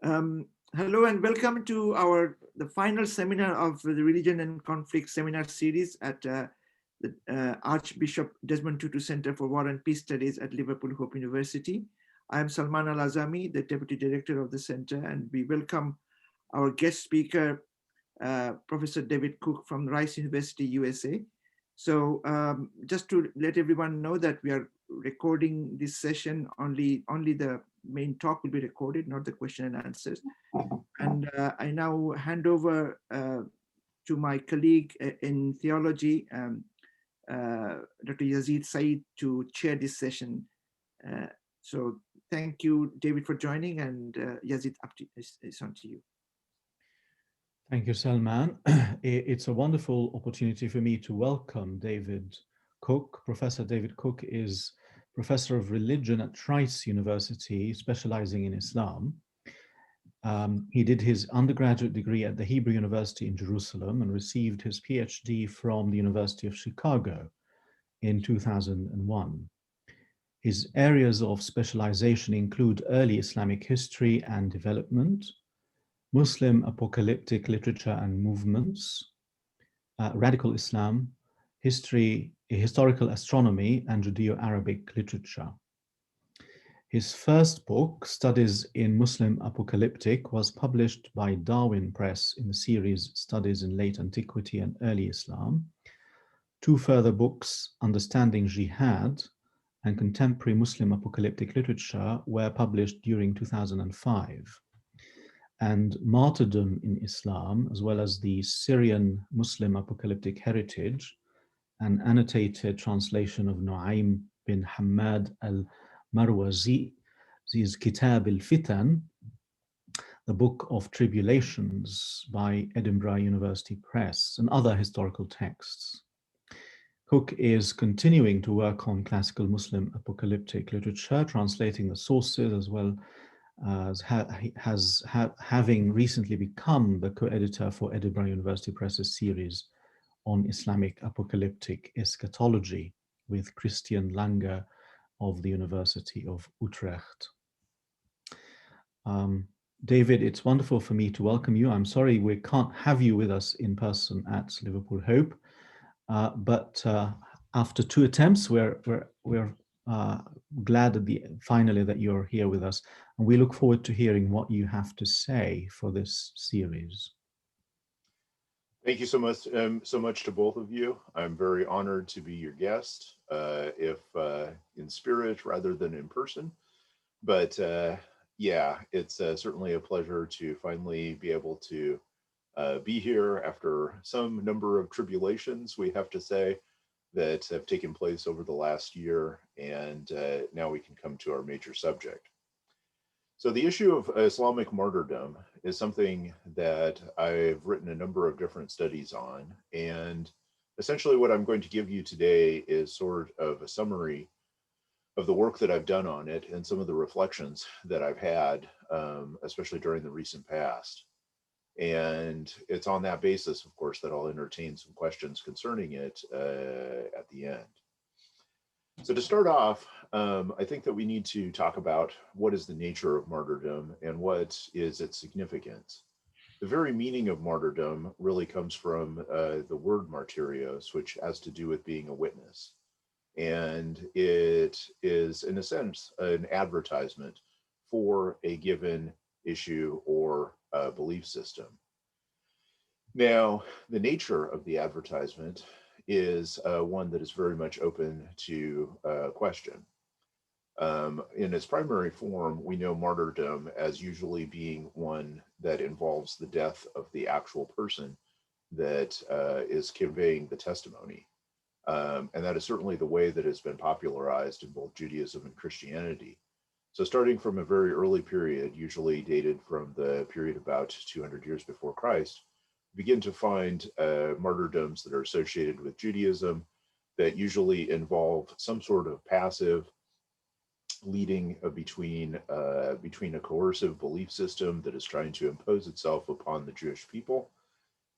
Hello and welcome to the final seminar of the Religion and Conflict seminar series at the Archbishop Desmond Tutu Center for War and Peace Studies at Liverpool Hope University. I am Salman Al-Azami, the Deputy Director of the center, and we welcome our guest speaker, Professor David Cook from Rice University, USA. So just to let everyone know that we are recording this session, only the main talk will be recorded, not the question and answers. And I now hand over to my colleague in theology, Dr. Yazid Said, to chair this session. So thank you, David, for joining, and Yazid, it's on to you. Thank you, Salman. It's a wonderful opportunity for me to welcome David Cook. Professor David Cook is Professor of Religion at Rice University, specializing in Islam. He did his undergraduate degree at the Hebrew University in Jerusalem and received his PhD from the University of Chicago in 2001. His areas of specialization include early Islamic history and development, Muslim apocalyptic literature and movements, radical Islam, historical astronomy, and Judeo-Arabic literature. His first book, Studies in Muslim Apocalyptic, was published by Darwin Press in the series Studies in Late Antiquity and Early Islam. Two further books, Understanding Jihad and Contemporary Muslim Apocalyptic Literature, were published during 2005. And Martyrdom in Islam, as well as the Syrian Muslim Apocalyptic Heritage, an annotated translation of Nu'aym bin Hamad al-Marwazi's Kitab al-Fitan, the Book of Tribulations by Edinburgh University Press, and other historical texts. Cook is continuing to work on classical Muslim apocalyptic literature, translating the sources, as well as having recently become the co-editor for Edinburgh University Press's series on Islamic apocalyptic eschatology with Christian Lange of the University of Utrecht. David, it's wonderful for me to welcome you. I'm sorry we can't have you with us in person at Liverpool Hope, but after two attempts, we're glad finally that you're here with us, and we look forward to hearing what you have to say for this series. Thank you so much to both of you. I'm very honored to be your guest, if in spirit rather than in person. But yeah, it's certainly a pleasure to finally be able to be here after some number of tribulations, we have to say, that have taken place over the last year, and now we can come to our major subject. So the issue of Islamic martyrdom is something that I've written a number of different studies on, and essentially what I'm going to give you today is sort of a summary of the work that I've done on it and some of the reflections that I've had, especially during the recent past. And it's on that basis, of course, that I'll entertain some questions concerning it at the end. So to start off, I think that we need to talk about what is the nature of martyrdom and what is its significance. The very meaning of martyrdom really comes from the word martyrios, which has to do with being a witness. And it is, in a sense, an advertisement for a given issue or belief system. Now, the nature of the advertisement is one that is very much open to question. In its primary form, we know martyrdom as usually being one that involves the death of the actual person that is conveying the testimony. And that is certainly the way that has been popularized in both Judaism and Christianity. So starting from a very early period, usually dated from the period about 200 years before Christ, begin to find martyrdoms that are associated with Judaism that usually involve some sort of passive leading between a coercive belief system that is trying to impose itself upon the Jewish people,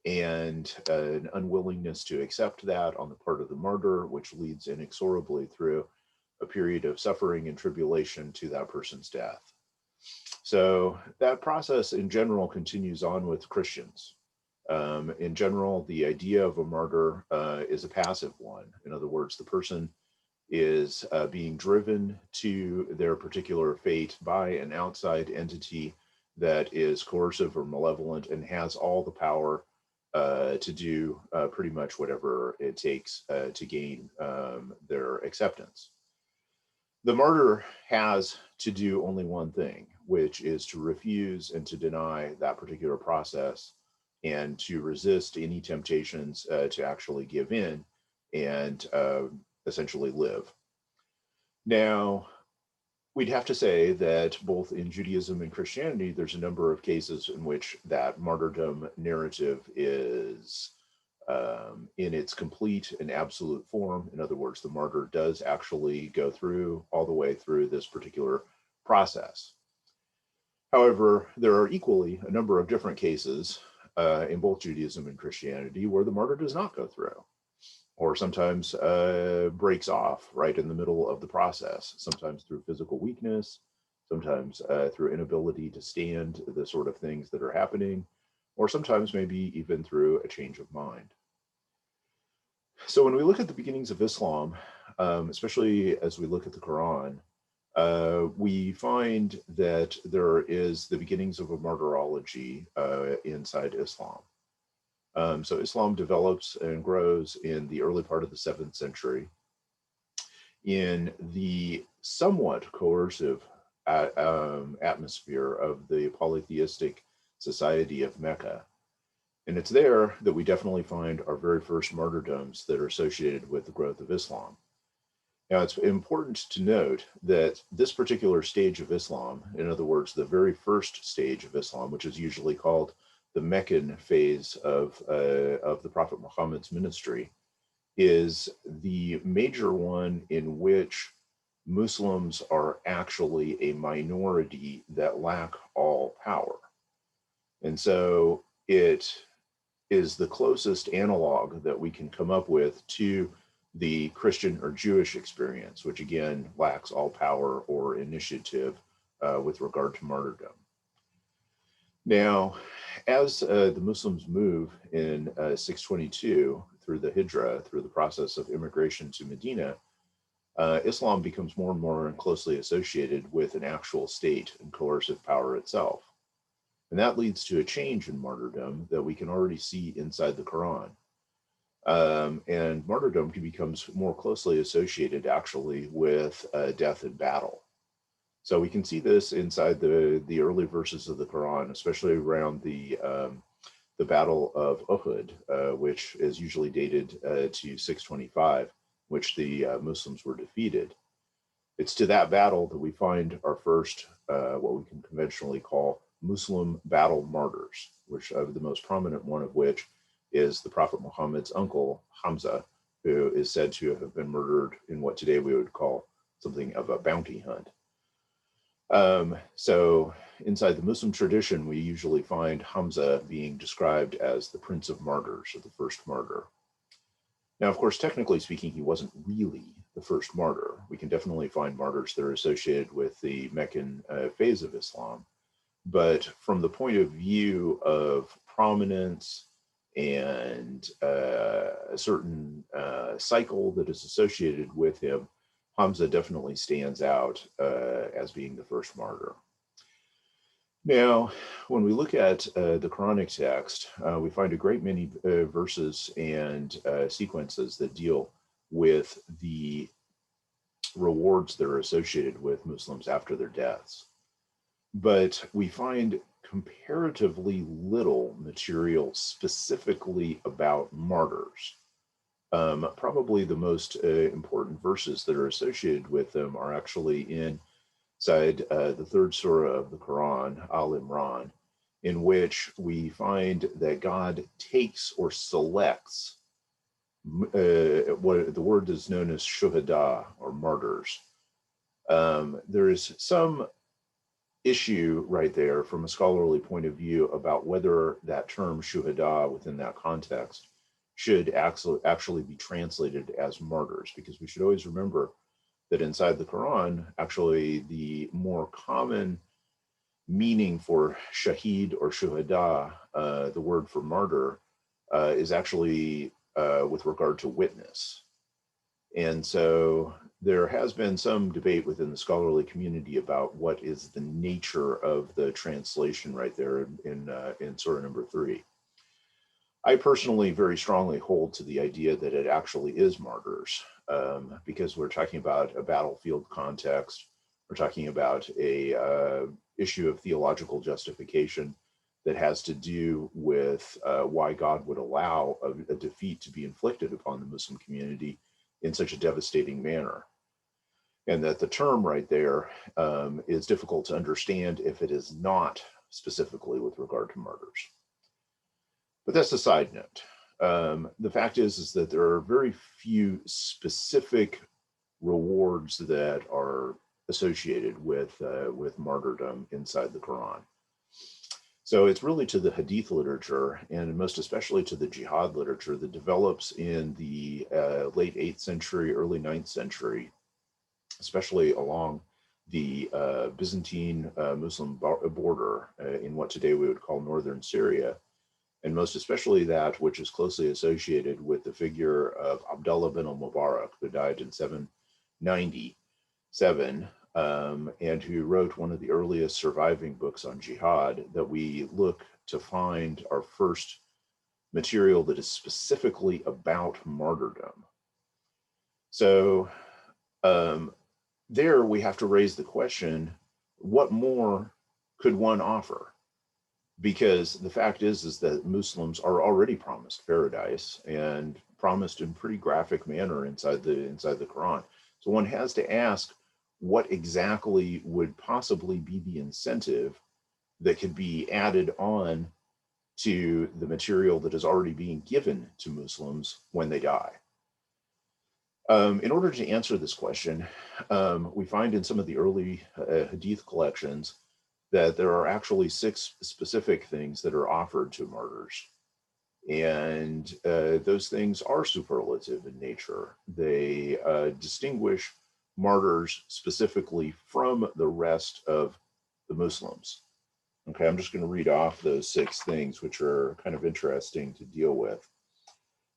and an unwillingness to accept that on the part of the martyr, which leads inexorably through a period of suffering and tribulation to that person's death. So that process in general continues on with Christians. In general, the idea of a martyr is a passive one. In other words, the person is being driven to their particular fate by an outside entity that is coercive or malevolent and has all the power to do pretty much whatever it takes to gain their acceptance. The martyr has to do only one thing, which is to refuse and to deny that particular process and to resist any temptations to actually give in and essentially live. Now, we'd have to say that both in Judaism and Christianity, there's a number of cases in which that martyrdom narrative is in its complete and absolute form. In other words, the martyr does actually go through all the way through this particular process. However, there are equally a number of different cases in both Judaism and Christianity where the martyr does not go through, or sometimes breaks off right in the middle of the process, sometimes through physical weakness, sometimes through inability to stand the sort of things that are happening, or sometimes maybe even through a change of mind. So when we look at the beginnings of Islam, especially as we look at the Quran, we find that there is the beginnings of a martyrology inside Islam. So Islam develops and grows in the early part of the 7th century in the somewhat coercive atmosphere of the polytheistic society of Mecca. And it's there that we definitely find our very first martyrdoms that are associated with the growth of Islam. Now, it's important to note that this particular stage of Islam, in other words, the very first stage of Islam, which is usually called the Meccan Phase of the Prophet Muhammad's ministry, is the major one in which Muslims are actually a minority that lack all power. And so it is the closest analog that we can come up with to the Christian or Jewish experience, which again lacks all power or initiative with regard to martyrdom. Now, as the Muslims move in 622 through the Hijra, through the process of immigration to Medina, Islam becomes more and more closely associated with an actual state and coercive power itself. And that leads to a change in martyrdom that we can already see inside the Quran. And martyrdom becomes more closely associated actually with death in battle. So we can see this inside the early verses of the Quran, especially around the Battle of Uhud, which is usually dated to 625, which the Muslims were defeated. It's to that battle that we find our first, what we can conventionally call Muslim battle martyrs, which the most prominent one of which is the Prophet Muhammad's uncle, Hamza, who is said to have been murdered in what today we would call something of a bounty hunt. So inside the Muslim tradition, we usually find Hamza being described as the Prince of Martyrs, or the first martyr. Now, of course, technically speaking, he wasn't really the first martyr. We can definitely find martyrs that are associated with the Meccan phase of Islam. But from the point of view of prominence and a certain cycle that is associated with him, Hamza definitely stands out as being the first martyr. Now, when we look at the Quranic text, we find a great many verses and sequences that deal with the rewards that are associated with Muslims after their deaths. But we find comparatively little material specifically about martyrs. Probably the most important verses that are associated with them are actually inside the third surah of the Quran, Al Imran, in which we find that God takes or selects what the word is known as shuhada, or martyrs. There is some issue right there from a scholarly point of view about whether that term shuhada within that context should actually be translated as martyrs, because we should always remember that inside the Quran, actually the more common meaning for shaheed or shuhada, the word for martyr, is actually with regard to witness. And so there has been some debate within the scholarly community about what is the nature of the translation right there in Surah number 3. I personally very strongly hold to the idea that it actually is martyrs, because we're talking about a battlefield context. We're talking about a issue of theological justification that has to do with why God would allow a defeat to be inflicted upon the Muslim community in such a devastating manner. And that the term right there is difficult to understand if it is not specifically with regard to martyrs. But that's a side note. The fact is that there are very few specific rewards that are associated with martyrdom inside the Quran. So it's really to the Hadith literature, and most especially to the jihad literature that develops in the late 8th century, early 9th century, especially along the Byzantine Muslim border in what today we would call northern Syria, and most especially that which is closely associated with the figure of Abdullah bin al-Mubarak, who died in 797, and who wrote one of the earliest surviving books on jihad that we look to find our first material that is specifically about martyrdom. So there we have to raise the question, what more could one offer? Because the fact is that Muslims are already promised paradise, and promised in pretty graphic manner inside the Quran. So one has to ask, what exactly would possibly be the incentive that could be added on to the material that is already being given to Muslims when they die? In order to answer this question, we find in some of the early Hadith collections that there are actually 6 specific things that are offered to martyrs. And those things are superlative in nature. They distinguish martyrs specifically from the rest of the Muslims. Okay, I'm just going to read off those 6 things, which are kind of interesting to deal with.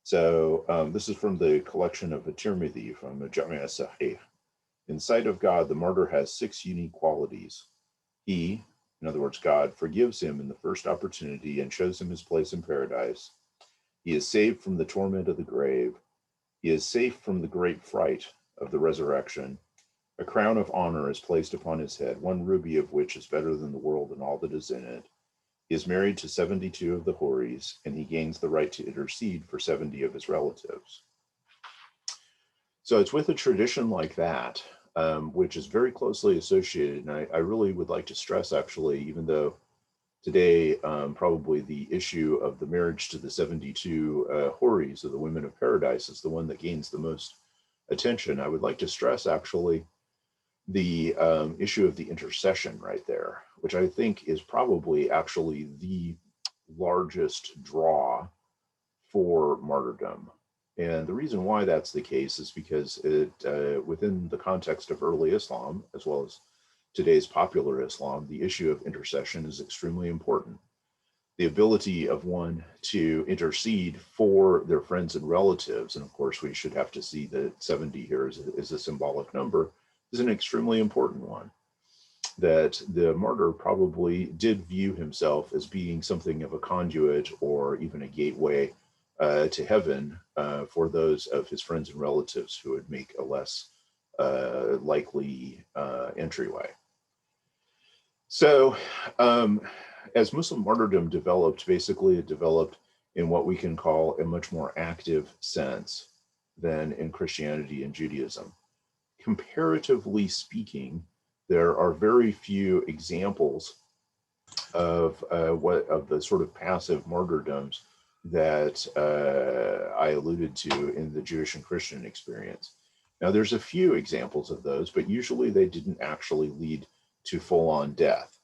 So this is from the collection of At-Tirmidhi from the Jami' as-Sahih. In sight of God, the martyr has 6 unique qualities. He, in other words, God, forgives him in the first opportunity and shows him his place in paradise. He is saved from the torment of the grave. He is safe from the great fright of the resurrection. A crown of honor is placed upon his head, 1 ruby of which is better than the world and all that is in it. He is married to 72 of the Houris, and he gains the right to intercede for 70 of his relatives. So it's with a tradition like that, which is very closely associated, and I really would like to stress, actually, even though today probably the issue of the marriage to the 72 Houris, or the women of paradise, is the one that gains the most attention. I would like to stress, actually, the issue of the intercession right there, which I think is probably actually the largest draw for martyrdom. And the reason why that's the case is because it, within the context of early Islam, as well as today's popular Islam, the issue of intercession is extremely important. The ability of one to intercede for their friends and relatives, and of course we should have to see that 70 here is a symbolic number, is an extremely important one. That the martyr probably did view himself as being something of a conduit or even a gateway to heaven for those of his friends and relatives who would make a less likely entryway. So as Muslim martyrdom developed, basically it developed in what we can call a much more active sense than in Christianity and Judaism. Comparatively speaking, there are very few examples of the sort of passive martyrdoms that I alluded to in the Jewish and Christian experience. Now, there's a few examples of those, but usually they didn't actually lead to full-on death.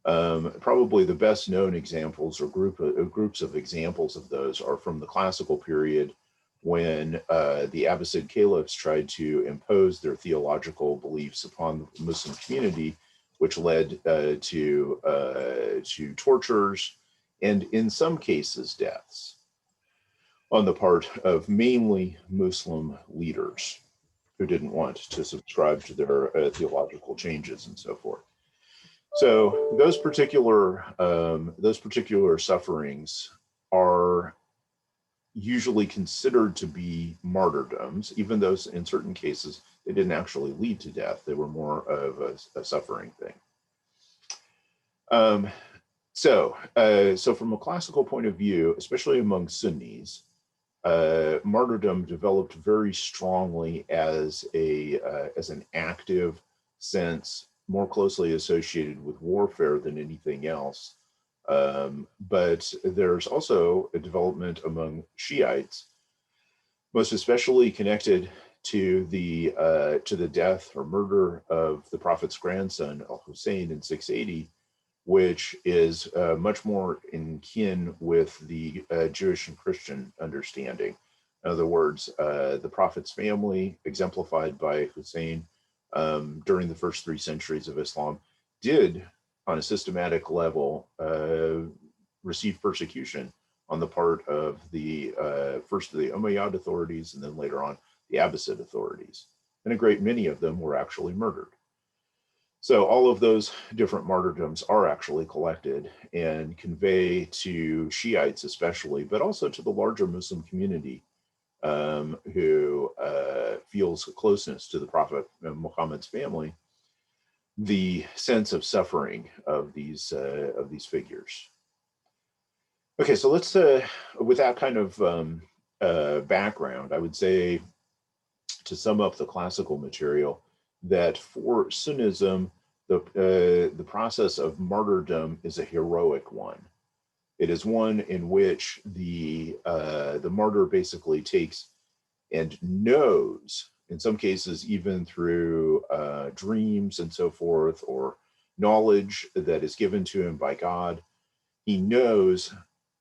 Probably the best known examples or groups of examples of those are from the classical period, when the Abbasid caliphs tried to impose their theological beliefs upon the Muslim community which led to tortures and in some cases deaths on the part of mainly Muslim leaders who didn't want to subscribe to their theological changes and so forth. So those particular sufferings are usually considered to be martyrdoms, even though in certain cases they didn't actually lead to death. They were more of a suffering thing. So from a classical point of view, especially among Sunnis, martyrdom developed very strongly as an active sense, more closely associated with warfare than anything else. But there's also a development among Shiites, most especially connected to the death or murder of the Prophet's grandson Al-Hussein in 680, which is much more in kin with the Jewish and Christian understanding. In other words, the Prophet's family, exemplified by Hussein during the first 3 centuries of Islam, did, on a systematic level, receive persecution on the part of first the Umayyad authorities and then later on the Abbasid authorities. And a great many of them were actually murdered. So all of those different martyrdoms are actually collected and convey to Shiites especially, but also to the larger Muslim community who feels closeness to the Prophet Muhammad's family, the sense of suffering of these figures. Okay, so let's, with that kind of background, I would say, to sum up the classical material, that for Sunnism, the process of martyrdom is a heroic one. It is one in which the martyr basically takes and knows, in some cases even through dreams and so forth, or knowledge that is given to him by God, he knows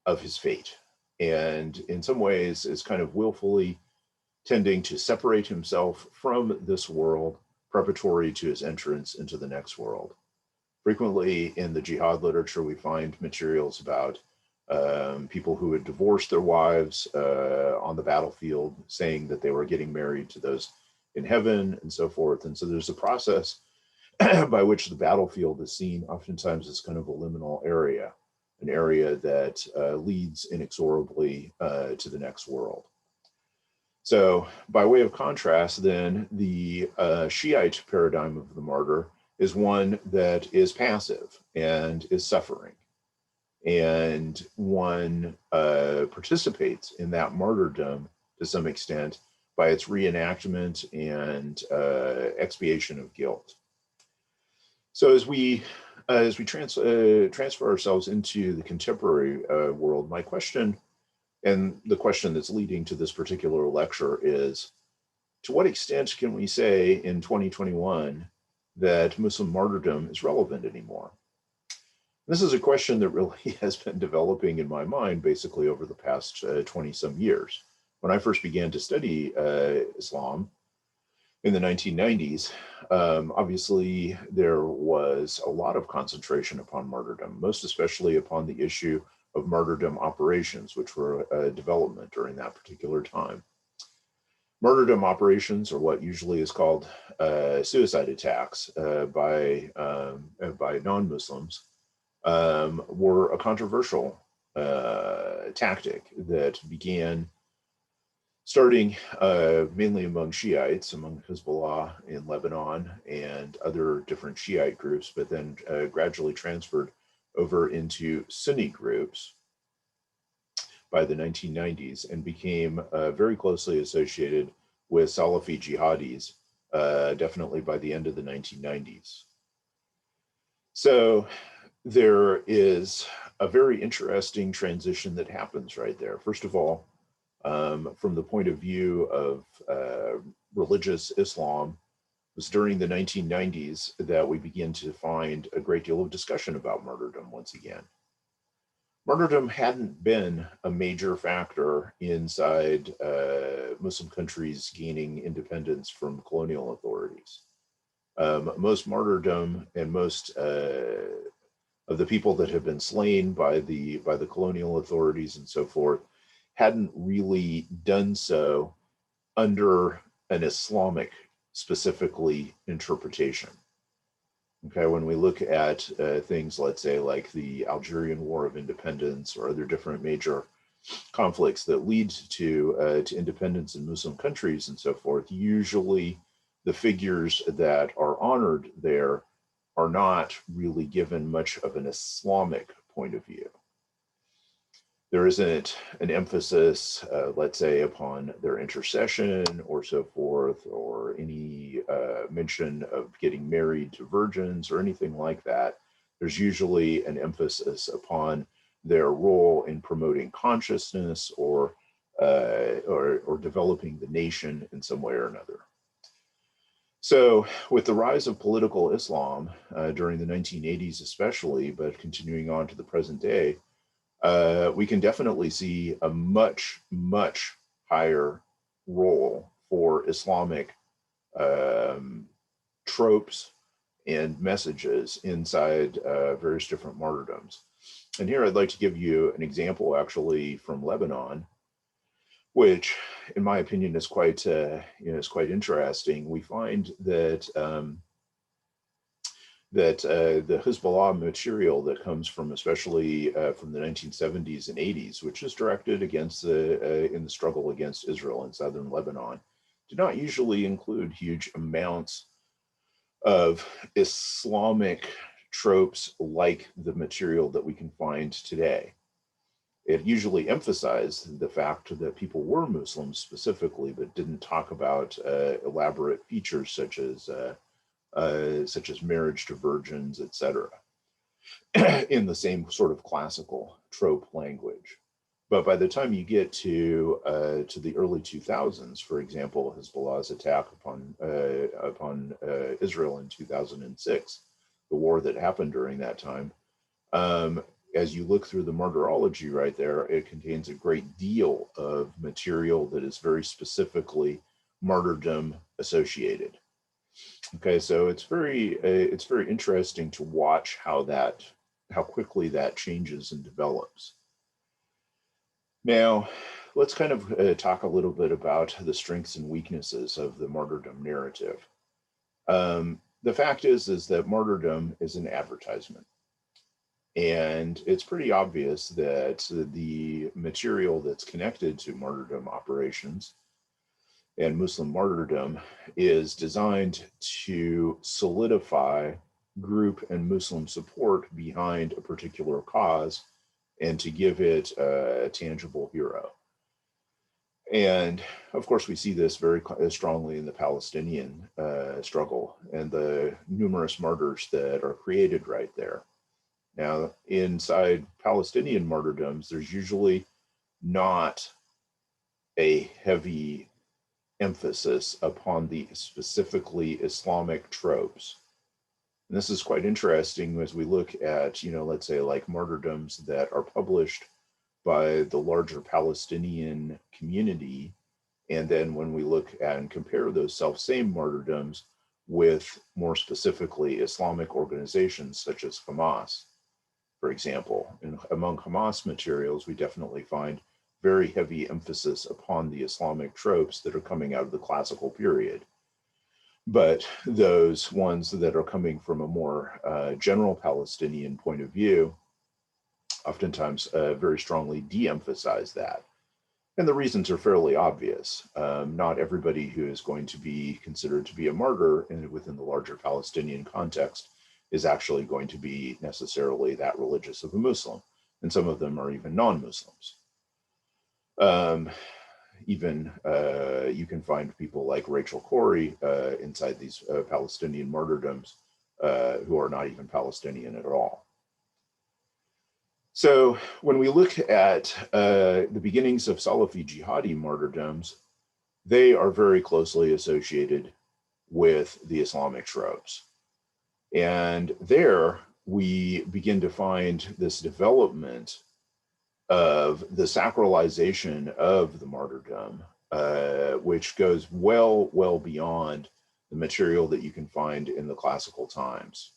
of his fate, and in some ways is kind of willfully tending to separate himself from this world, preparatory to his entrance into the next world. Frequently in the jihad literature, we find materials about people who had divorced their wives on the battlefield, saying that they were getting married to those in heaven and so forth. And so there's a process by which the battlefield is seen oftentimes as kind of a liminal area, an area that leads inexorably to the next world. So by way of contrast, then, the Shiite paradigm of the martyr is one that is passive and is suffering. And one participates in that martyrdom to some extent by its reenactment and expiation of guilt. So as we transfer ourselves into the contemporary world, my question, and the question that's leading to this particular lecture, is, to what extent can we say in 2021 that Muslim martyrdom is relevant anymore? This is a question that really has been developing in my mind basically over the past 20-some years. When I first began to study Islam in the 1990s, obviously there was a lot of concentration upon martyrdom, most especially upon the issue of martyrdom operations, which were a development during that particular time. Martyrdom operations, or what usually is called suicide attacks by non-Muslims, were a controversial tactic that began starting mainly among Shiites, among Hezbollah in Lebanon and other different Shiite groups, but then gradually transferred over into Sunni groups by the 1990s and became very closely associated with Salafi jihadis, definitely by the end of the 1990s. So there is a very interesting transition that happens right there. First of all, from the point of view of religious Islam, it was during the 1990s that we begin to find a great deal of discussion about martyrdom once again. Martyrdom hadn't been a major factor inside Muslim countries gaining independence from colonial authorities. Most martyrdom and most of the people that have been slain by the colonial authorities and so forth hadn't really done so under an Islamic specifically interpretation. Okay, when we look at things, let's say, like the Algerian War of Independence or other different major conflicts that lead to independence in Muslim countries and so forth, usually the figures that are honored there are not really given much of an Islamic point of view. There isn't an emphasis, let's say, upon their intercession or so forth, or any mention of getting married to virgins or anything like that. There's usually an emphasis upon their role in promoting consciousness or developing the nation in some way or another. So with the rise of political Islam during the 1980s especially, but continuing on to the present day, we can definitely see a much, much higher role for Islamic tropes and messages inside various different martyrdoms. And here I'd like to give you an example actually from Lebanon, which in my opinion is quite, is quite interesting. We find that the Hezbollah material that comes from, especially from the 1970s and 80s, which is directed against in the struggle against Israel in southern Lebanon, did not usually include huge amounts of Islamic tropes like the material that we can find today. It usually emphasized the fact that people were Muslims specifically, but didn't talk about elaborate features such as marriage to virgins, etc., in the same sort of classical trope language. But by the time you get to the early 2000s, for example, Hezbollah's attack upon Israel in 2006, the war that happened during that time, as you look through the martyrology right there, it contains a great deal of material that is very specifically martyrdom associated. Okay, so it's very interesting to watch how quickly that changes and develops. Now, let's kind of talk a little bit about the strengths and weaknesses of the martyrdom narrative. The fact is that martyrdom is an advertisement. And it's pretty obvious that the material that's connected to martyrdom operations and Muslim martyrdom is designed to solidify group and Muslim support behind a particular cause and to give it a tangible hero. And of course, we see this very strongly in the Palestinian struggle and the numerous martyrs that are created right there. Now, inside Palestinian martyrdoms, there's usually not a heavy emphasis upon the specifically Islamic tropes. And this is quite interesting as we look at, let's say like martyrdoms that are published by the larger Palestinian community. And then when we look at and compare those self-same martyrdoms with more specifically Islamic organizations such as Hamas, for example. And among Hamas materials, we definitely find very heavy emphasis upon the Islamic tropes that are coming out of the classical period. But those ones that are coming from a more general Palestinian point of view, oftentimes very strongly de-emphasize that. And the reasons are fairly obvious. Not everybody who is going to be considered to be a martyr within the larger Palestinian context is actually going to be necessarily that religious of a Muslim. And some of them are even non-Muslims. You can find people like Rachel Corrie inside these Palestinian martyrdoms who are not even Palestinian at all. So when we look at the beginnings of Salafi jihadi martyrdoms, they are very closely associated with the Islamic tropes. And there we begin to find this development of the sacralization of the martyrdom, which goes well beyond the material that you can find in the classical times.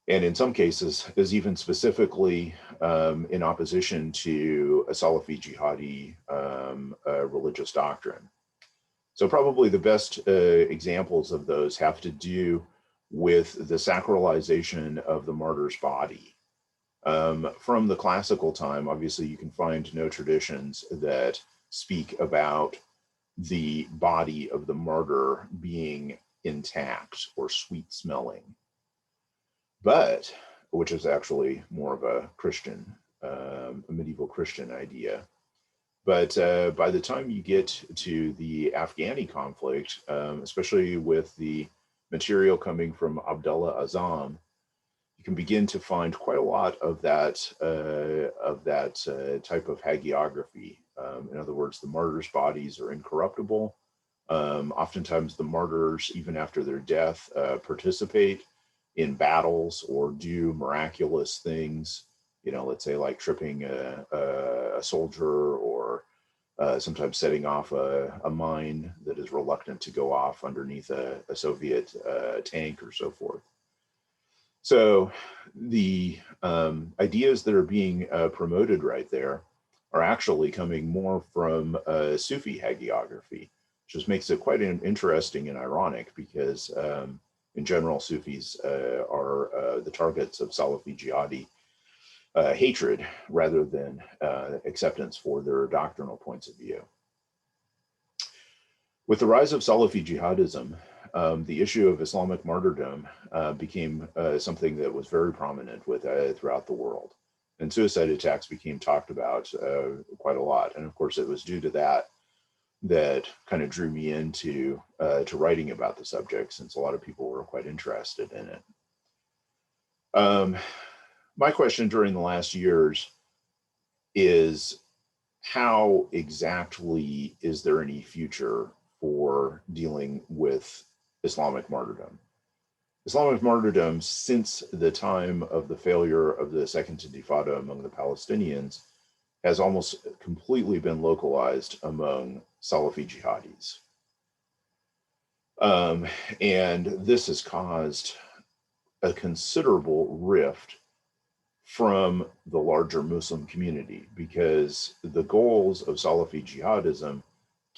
And in some cases, is even specifically in opposition to a Salafi jihadi religious doctrine. So probably the best examples of those have to do with the sacralization of the martyr's body. From the classical time, obviously you can find no traditions that speak about the body of the martyr being intact or sweet smelling, but which is actually more of a Christian, a medieval Christian idea. But by the time you get to the Afghani conflict, especially with the material coming from Abdullah Azam, you can begin to find quite a lot of that type of hagiography. In other words, the martyrs' bodies are incorruptible. Oftentimes the martyrs, even after their death, participate in battles or do miraculous things, you know, let's say like tripping a soldier, or sometimes setting off a mine that is reluctant to go off underneath a Soviet tank or so forth. So the ideas that are being promoted right there are actually coming more from Sufi hagiography, which just makes it quite interesting and ironic, because in general, Sufis are the targets of Salafi jihadi hatred rather than acceptance for their doctrinal points of view. With the rise of Salafi jihadism, the issue of Islamic martyrdom became something that was very prominent throughout the world. And suicide attacks became talked about quite a lot. And of course, it was due to that kind of drew me into to writing about the subject, since a lot of people were quite interested in it. My question during the last years is, how exactly is there any future for dealing with Islamic martyrdom? Islamic martyrdom, since the time of the failure of the Second Intifada among the Palestinians, has almost completely been localized among Salafi jihadis. And this has caused a considerable rift from the larger Muslim community, because the goals of Salafi jihadism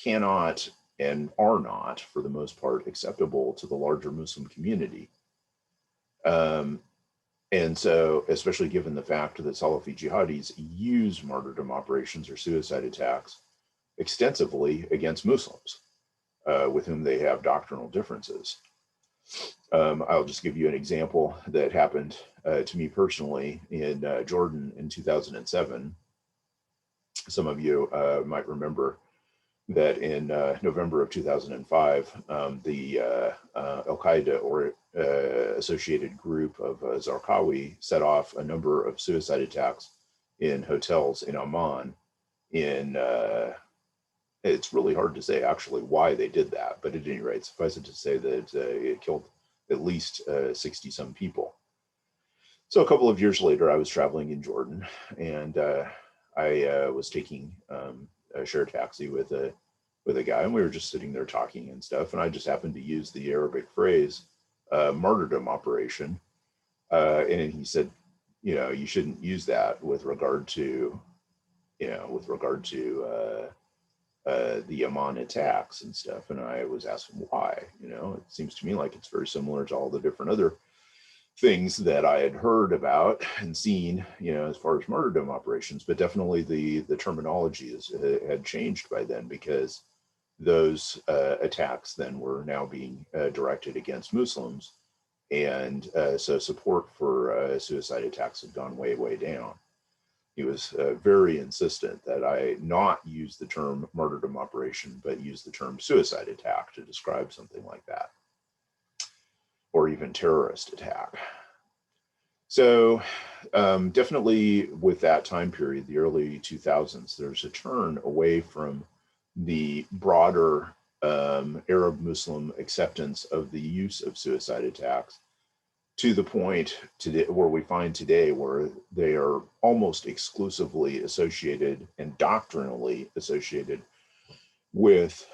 cannot and are not, for the most part, acceptable to the larger Muslim community. And so, especially given the fact that Salafi jihadis use martyrdom operations or suicide attacks extensively against Muslims, with whom they have doctrinal differences. I'll just give you an example that happened to me personally in Jordan in 2007. Some of you might remember that in November of 2005, the Al-Qaeda or associated group of Zarqawi set off a number of suicide attacks in hotels in Amman. It's really hard to say actually why they did that, but at any rate, suffice it to say that it killed at least 60 some people. So a couple of years later, I was traveling in Jordan, and I was taking a shared taxi with a guy, and we were just sitting there talking and stuff, and I just happened to use the Arabic phrase martyrdom operation, and he said, you know, you shouldn't use that with regard to the Amman attacks and stuff. And I was asking why. You know, it seems to me like it's very similar to all the different other things that I had heard about and seen, you know, as far as martyrdom operations, but definitely the terminology had changed by then, because those attacks then were now being directed against Muslims. And so support for suicide attacks had gone way, way down. He was very insistent that I not use the term martyrdom operation, but use the term suicide attack to describe something like that, or even terrorist attack. So definitely with that time period, the early 2000s, there's a turn away from the broader Arab Muslim acceptance of the use of suicide attacks, to the point today where we find today where they are almost exclusively associated and doctrinally associated with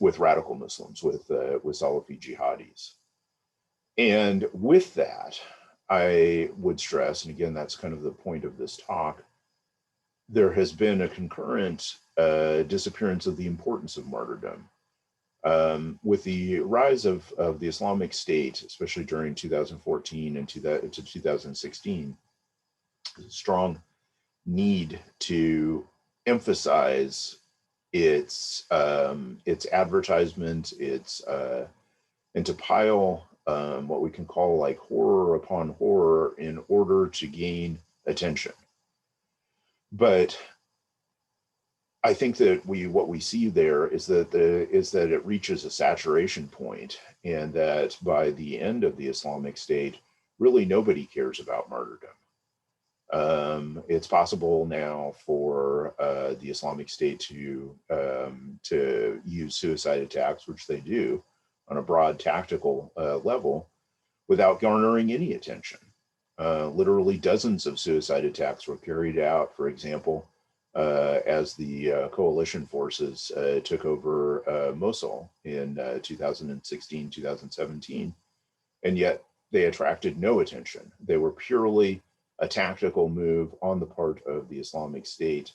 with radical Muslims, with Salafi jihadis. And with that, I would stress, and again, that's kind of the point of this talk, there has been a concurrent disappearance of the importance of martyrdom. With the rise of the Islamic State, especially during 2014 and to 2016, there's a strong need to emphasize its advertisement, and to pile what we can call like horror upon horror in order to gain attention. But I think that what we see there is that it reaches a saturation point, and that by the end of the Islamic State, really nobody cares about martyrdom. It's possible now for the Islamic State to use suicide attacks, which they do on a broad tactical level, without garnering any attention. Literally dozens of suicide attacks were carried out, for example, as the coalition forces took over Mosul in 2016, 2017, and yet they attracted no attention. They were purely a tactical move on the part of the Islamic State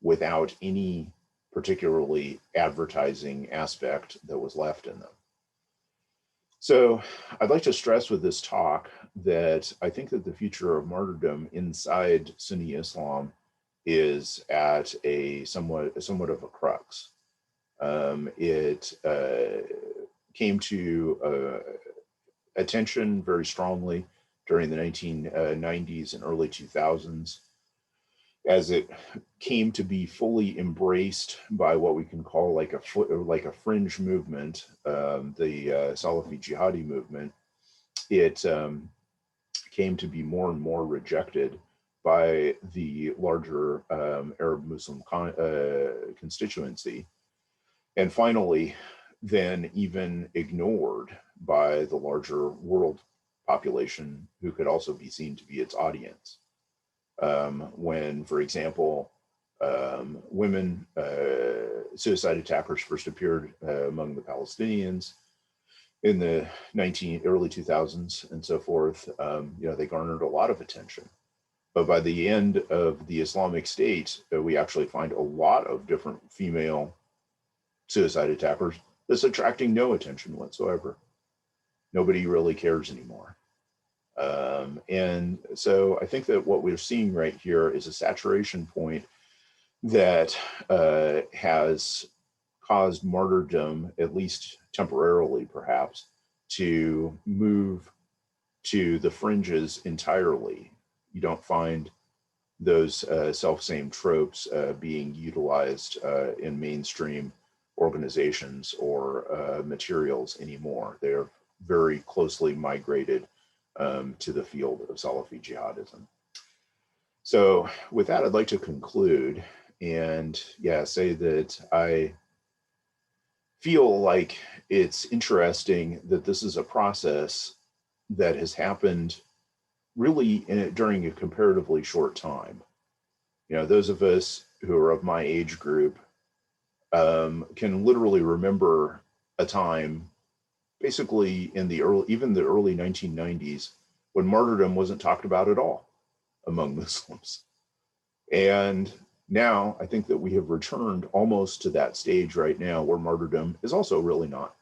without any particularly advertising aspect that was left in them. So I'd like to stress with this talk that I think that the future of martyrdom inside Sunni Islam is at a somewhat of a crux. It came to attention very strongly during the 1990s and early 2000s, as it came to be fully embraced by what we can call like a fringe movement, the Salafi jihadi movement. It came to be more and more rejected by the larger Arab Muslim constituency, and finally then even ignored by the larger world population, who could also be seen to be its audience. When, for example, women suicide attackers first appeared among the Palestinians in the early 2000s and so forth, they garnered a lot of attention. But by the end of the Islamic State, we actually find a lot of different female suicide attackers that's attracting no attention whatsoever. Nobody really cares anymore. And so I think that what we're seeing right here is a saturation point that has caused martyrdom, at least temporarily perhaps, to move to the fringes entirely. You don't find those self-same tropes being utilized in mainstream organizations or materials anymore. They're very closely migrated to the field of Salafi jihadism. So with that, I'd like to conclude and say that I feel like it's interesting that this is a process that has happened really during a comparatively short time. Those of us who are of my age group can literally remember a time, basically in the early 1990s, when martyrdom wasn't talked about at all among Muslims. And now I think that we have returned almost to that stage right now where martyrdom is also really not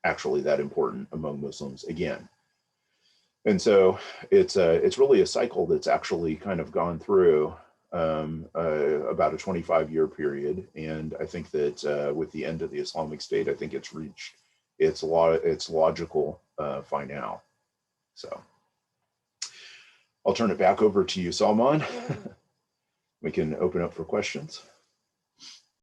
actually that important among Muslims again. And so it's really a cycle that's actually kind of gone through about a 25-year period. And I think that with the end of the Islamic State, I think it's reached its logical finale. So I'll turn it back over to you, Salman. We can open up for questions.